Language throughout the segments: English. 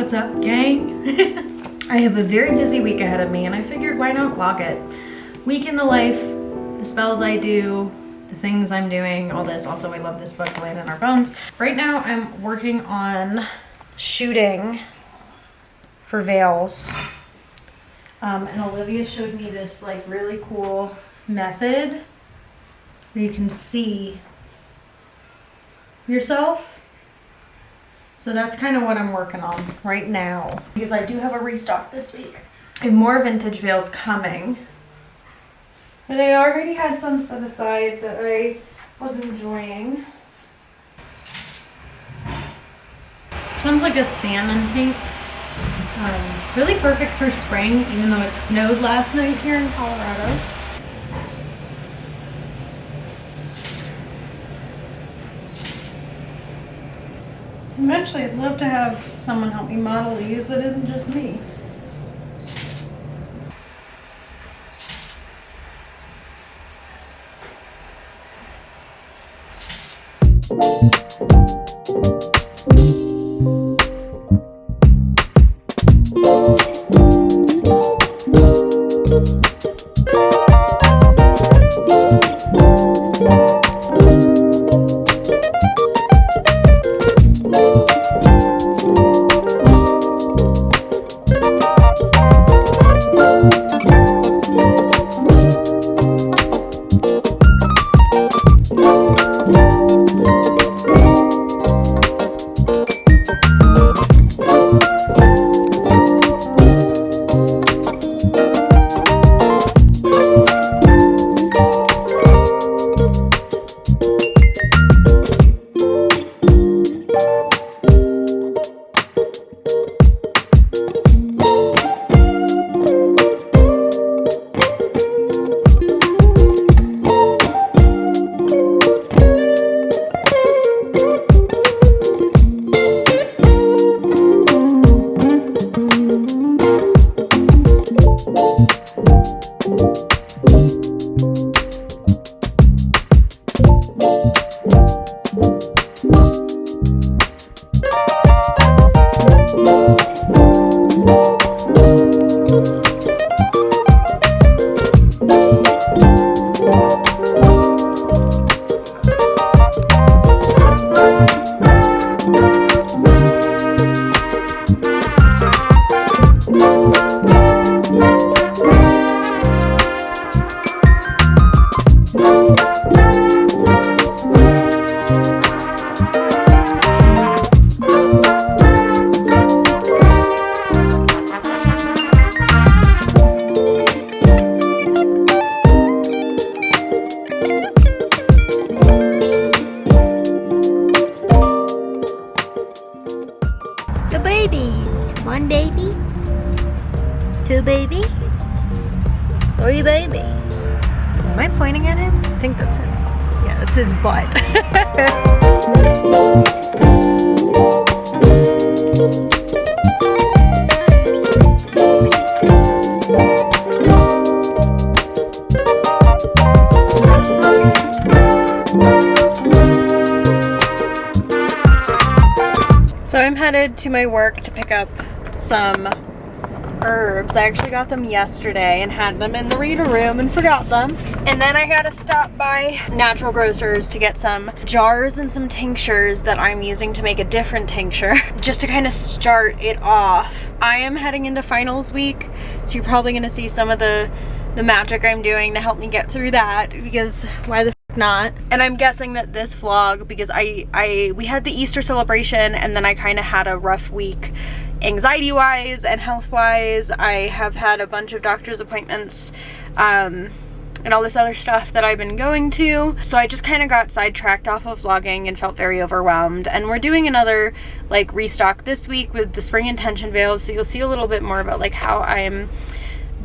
What's up, gang? I have a very busy week ahead of me and I figured why not vlog it. Week in the life, the spells I do, the things I'm doing, all this. Also, I love this book, Land in Our Bones. Right now I'm working on shooting for veils. And Olivia showed me this like really cool method where you can see yourself. So that's kind of what I'm working on right now, because I do have a restock this week. I have more vintage veils coming, but I already had some set aside that I was enjoying. This one's like a salmon pink. Really perfect for spring, even though it snowed last night here in Colorado. Eventually, I'd love to have someone help me model these that isn't just me. One baby, two baby, three baby. Am I pointing at him? I think that's him. Yeah, that's his butt. So I'm headed to my work to pick up some herbs. I actually got them yesterday and had them in the reader room and forgot them. And then I had to stop by Natural Grocers to get some jars and some tinctures that I'm using to make a different tincture, just to kind of start it off. I am heading into finals week, so you're probably gonna see some of the magic I'm doing to help me get through that, because why the f not? And I'm guessing that this vlog, because we had the Easter celebration and then I kind of had a rough week anxiety wise and health wise. I have had a bunch of doctor's appointments and all this other stuff that I've been going to, so I just kind of got sidetracked off of vlogging and felt very overwhelmed. And we're doing another like restock this week with the spring intention veils, so you'll see a little bit more about like how I'm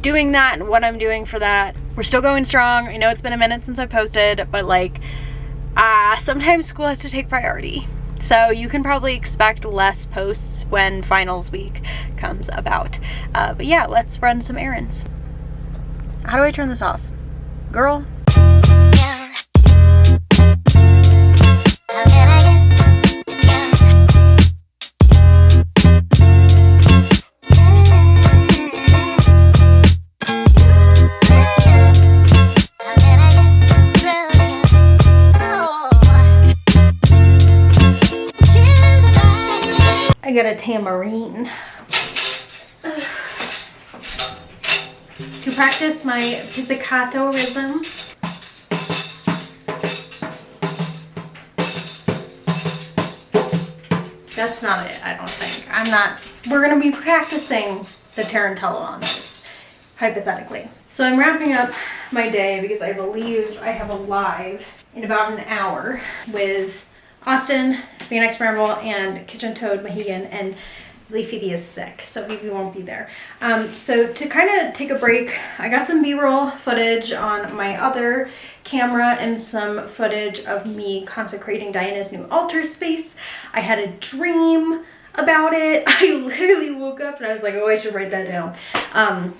doing that and what I'm doing for that. We're still going strong. I know it's been a minute since I posted, but like sometimes school has to take priority, so you can probably expect less posts when finals week comes about. But yeah, let's run some errands. How do I turn this off, girl? got a tambourine to practice my pizzicato rhythms. That's not it, I don't think. We're gonna be practicing the tarantella on this, hypothetically. So I'm wrapping up my day because I believe I have a live in about an hour with Austin, Phoenix Marble, and Kitchen Toad Mohegan, and I believe Phoebe is sick, so Phoebe won't be there. So to kind of take a break, I got some B-roll footage on my other camera and some footage of me consecrating Diana's new altar space. I had a dream about it. I literally woke up and I was like, oh, I should write that down. I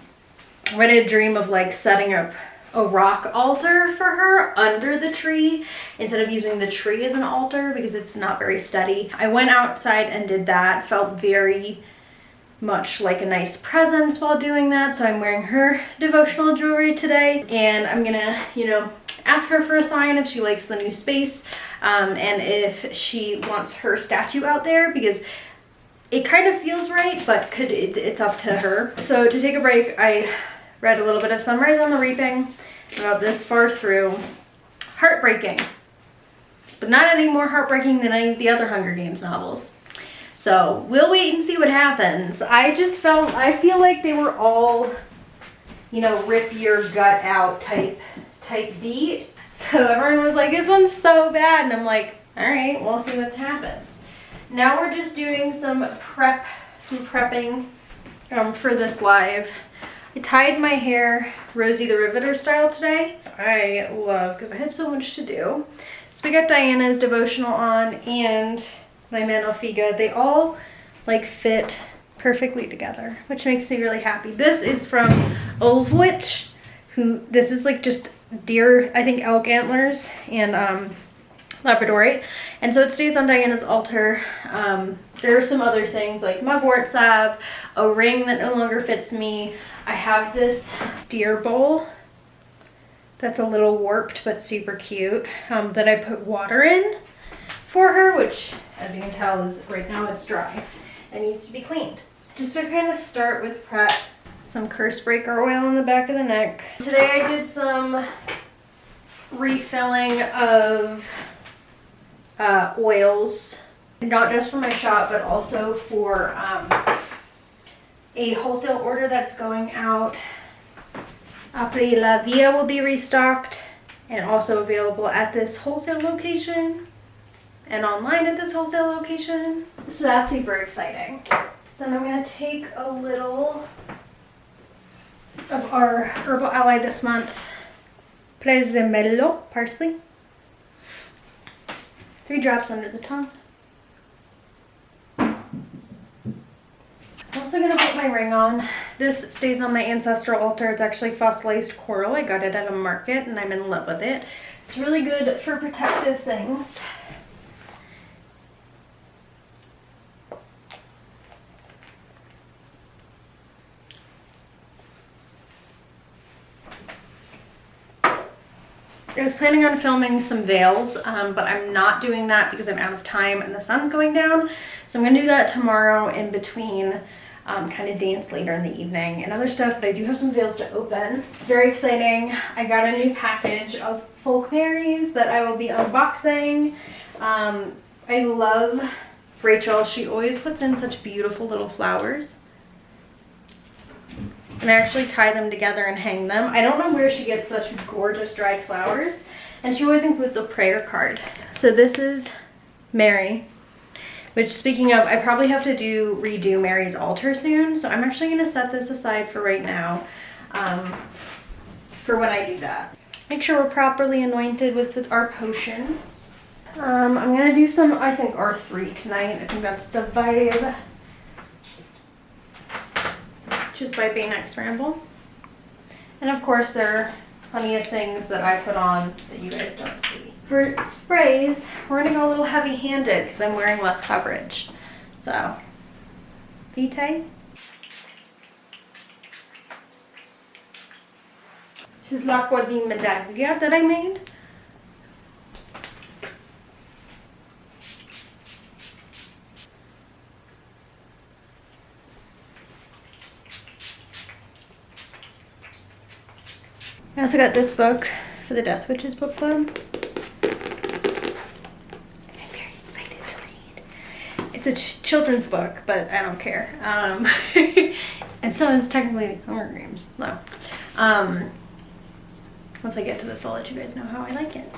had a dream of like setting up a rock altar for her under the tree instead of using the tree as an altar because it's not very steady. I went outside and did that. Felt very much like a nice presence while doing that. So I'm wearing her devotional jewelry today, and I'm gonna, you know, ask her for a sign if she likes the new space, and if she wants her statue out there, because it kind of feels right, but it's up to her. So to take a break, I read a little bit of Sunrise on the Reaping, about this far through. Heartbreaking, but not any more heartbreaking than any of the other Hunger Games novels. So we'll wait and see what happens. I feel like they were all, you know, rip your gut out type beat. So everyone was like, this one's so bad. And I'm like, all right, we'll see what happens. Now we're just doing some prepping for this live. I tied my hair Rosie the Riveter style today. I love, because I had so much to do. So we got Diana's devotional on and my Manalfiga. They all like fit perfectly together, which makes me really happy. This is from Olvwich, this is like just deer, I think elk antlers and Labradorite. And so it stays on Diana's altar. There are some other things like mugwort salve, a ring that no longer fits me. I have this deer bowl that's a little warped but super cute that I put water in for her, which as you can tell is right now it's dry and needs to be cleaned. Just to kind of start with prep, some curse breaker oil on the back of the neck. Today I did some refilling of oils, not just for my shop but also for a wholesale order that's going out. Après la Via will be restocked and also available at this wholesale location and online at this wholesale location. So that's super exciting. Then I'm going to take a little of our Herbal Ally this month, Prezzemolo parsley. 3 drops under the tongue. I'm also going to put my ring on. This stays on my ancestral altar. It's actually fossilized coral. I got it at a market and I'm in love with it. It's really good for protective things. I was planning on filming some veils, but I'm not doing that because I'm out of time and the sun's going down. So I'm going to do that tomorrow in between kind of dance later in the evening and other stuff, but I do have some veils to open. Very exciting. I got a new package of folk berries that I will be unboxing. I love Rachel. She always puts in such beautiful little flowers. And I actually tie them together and hang them. I don't know where she gets such gorgeous dried flowers. And she always includes a prayer card. So this is Mary, which, speaking of, I probably have to redo Mary's altar soon. So I'm actually going to set this aside for right now, for when I do that. Make sure we're properly anointed with our potions. I'm going to do some, I think, R3 tonight. I think that's the vibe. Just by Baynex Ramble. And of course there are plenty of things that I put on that you guys don't see. For sprays, we're gonna go a little heavy-handed because I'm wearing less coverage. So, Vitae. This is l'acqua di medaglia that I made. I also got this book for the Death Witches book club. I'm very excited to read. It's a children's book, but I don't care. And so it's technically Hunger Games. No. Once I get to this, I'll let you guys know how I like it.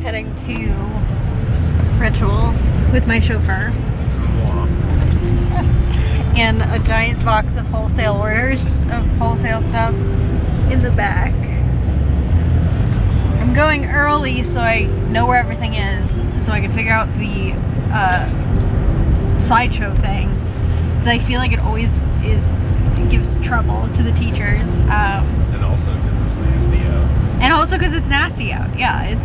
Heading to Ritual with my chauffeur and a giant box of wholesale orders of wholesale stuff in the back. I'm going early so I know where everything is, so I can figure out the slideshow thing, because I feel like it always gives trouble to the teachers. And also because it's nasty out. And also because it's nasty out. Yeah, it's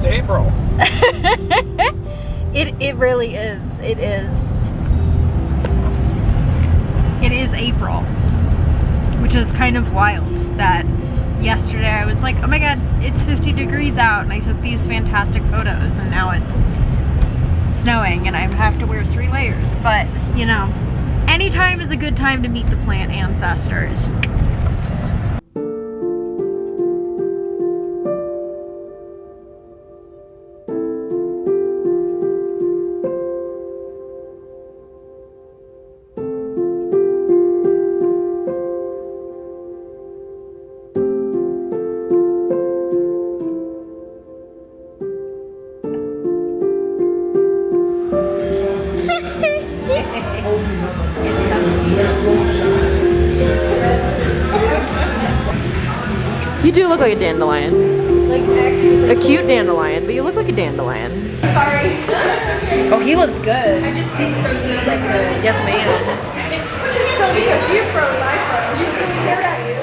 April. It really is. It is April, which is kind of wild that yesterday I was like, oh my god, it's 50 degrees out, and I took these fantastic photos, and now it's snowing and I have to wear 3 layers. But you know, any time is a good time to meet the plant ancestors. You do look like a dandelion. Like actually. A cute dandelion, but you look like a dandelion. Sorry. Oh, he looks good. I just think frozen like a yes man. So because you froze, I froze. You just stared at you.